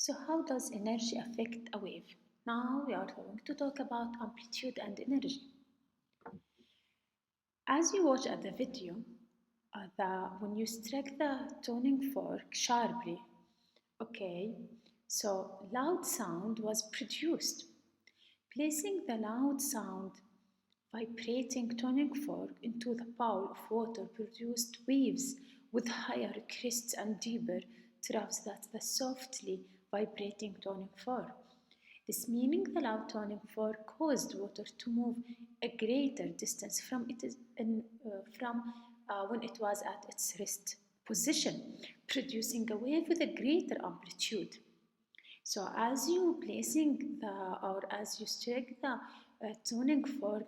So how does energy affect a wave? Now we are going to talk about amplitude and energy. As you watch at the video, when you strike the tuning fork sharply, okay, so loud sound was produced. Placing the loud sound vibrating tuning fork into the bowl of water produced waves with higher crests and deeper troughs than the softly vibrating tuning fork. This meaning the loud tuning fork caused water to move a greater distance from when it was at its rest position, producing a wave with a greater amplitude. So as you placing the or as you strike the tuning fork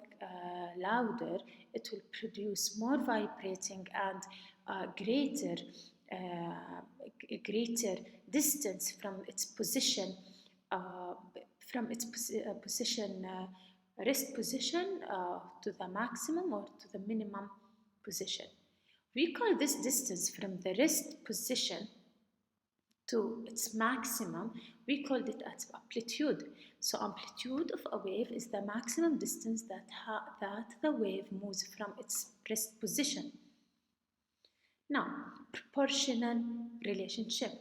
louder, it will produce more vibrating and greater distance uh, from its position rest position to the maximum or to the minimum position. We call this distance from the rest position to its maximum, we called it as amplitude. So amplitude of a wave is the maximum distance that the wave moves from its rest position. Now, proportional relationship.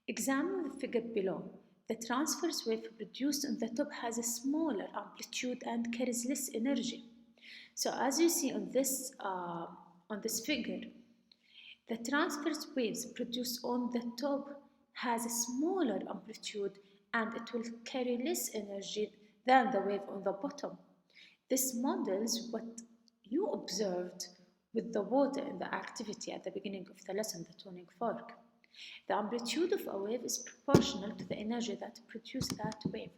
Examine the figure below. The transverse wave produced on the top has a smaller amplitude and carries less energy. So as you see on this figure, the transverse waves produced on the top has a smaller amplitude and it will carry less energy than the wave on the bottom. This models what you observed with the water in the activity at the beginning of the lesson, the tuning fork. The amplitude of a wave is proportional to the energy that produced that wave.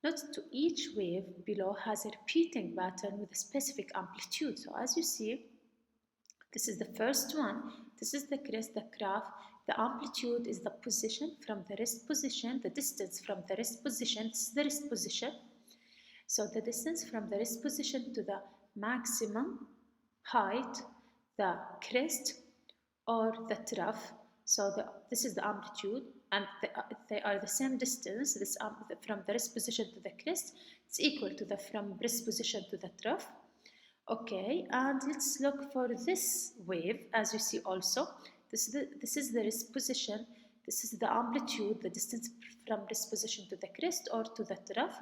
Note to each wave below has a repeating pattern with a specific amplitude. So as you see, this is the first one. This is the crest, the graph. The amplitude is the position from the rest position, the distance from the rest position. This is the rest position. So the distance from the rest position to the maximum height, the crest or the trough. So this is the amplitude, and they are the same distance. This from the rest position to the crest, it's equal to the from rest position to the trough. Okay, and let's look for this wave. As you see also, this is the rest position, this is the amplitude, the distance from rest position to the crest or to the trough.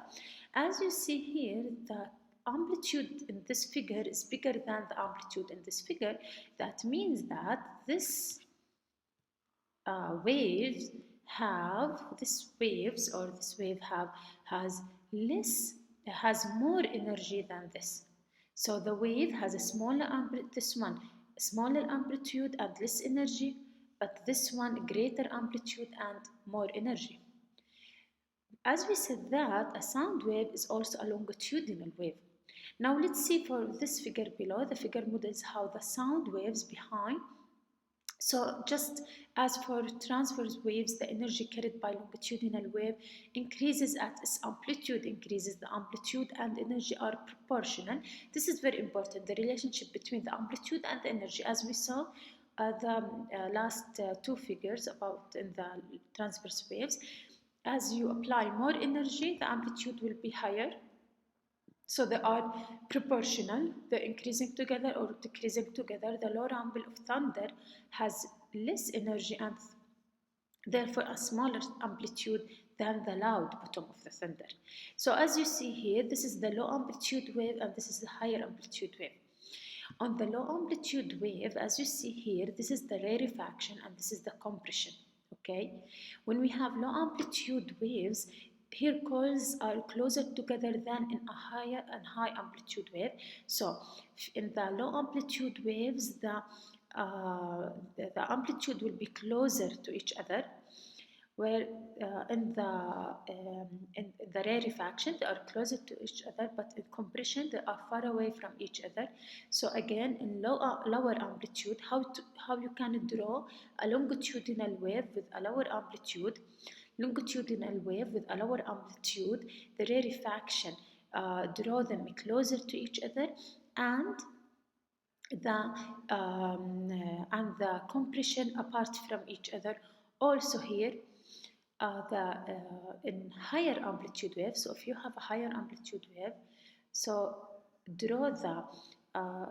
As you see here, the amplitude in this figure is bigger than the amplitude in this figure. That means that this waves this wave has more energy than this. So the wave has a smaller amplitude and less energy, but this one greater amplitude and more energy. As we said that a sound wave is also a longitudinal wave. Now let's see for this figure below. The figure models how the sound waves behind. So just as for transverse waves, the energy carried by longitudinal wave increases as its amplitude increases. The amplitude and energy are proportional. This is very important, the relationship between the amplitude and the energy. As we saw the last two figures about in the transverse waves, as you apply more energy, the amplitude will be higher. So they are proportional, they're increasing together or decreasing together. The low rumble of thunder has less energy and therefore a smaller amplitude than the loud bottom of the thunder. So as you see here, this is the low amplitude wave and this is the higher amplitude wave. On the low amplitude wave, as you see here, this is the rarefaction and this is the compression. Okay, when we have low amplitude waves, here coils are closer together than in a higher and high amplitude wave. So in the low amplitude waves, the amplitude will be closer to each other, where in the rarefaction they are closer to each other, but in compression they are far away from each other. So again, in lower amplitude, how you can draw a longitudinal wave with a lower amplitude, the rarefaction draw them closer to each other, and the compression apart from each other. Also here, in higher amplitude wave. So if you have a higher amplitude wave, so draw the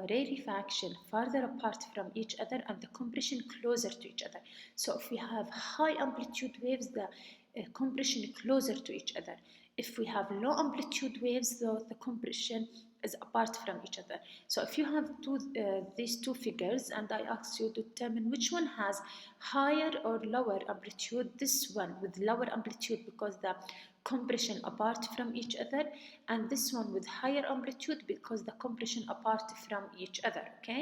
rarefaction farther apart from each other and the compression closer to each other. So if we have high amplitude waves, the compression closer to each other. If we have low amplitude waves, the compression is apart from each other. So if you have these two figures and I ask you to determine which one has higher or lower amplitude, this one with lower amplitude because the compression apart from each other, and this one with higher amplitude because the compression apart from each other. Okay.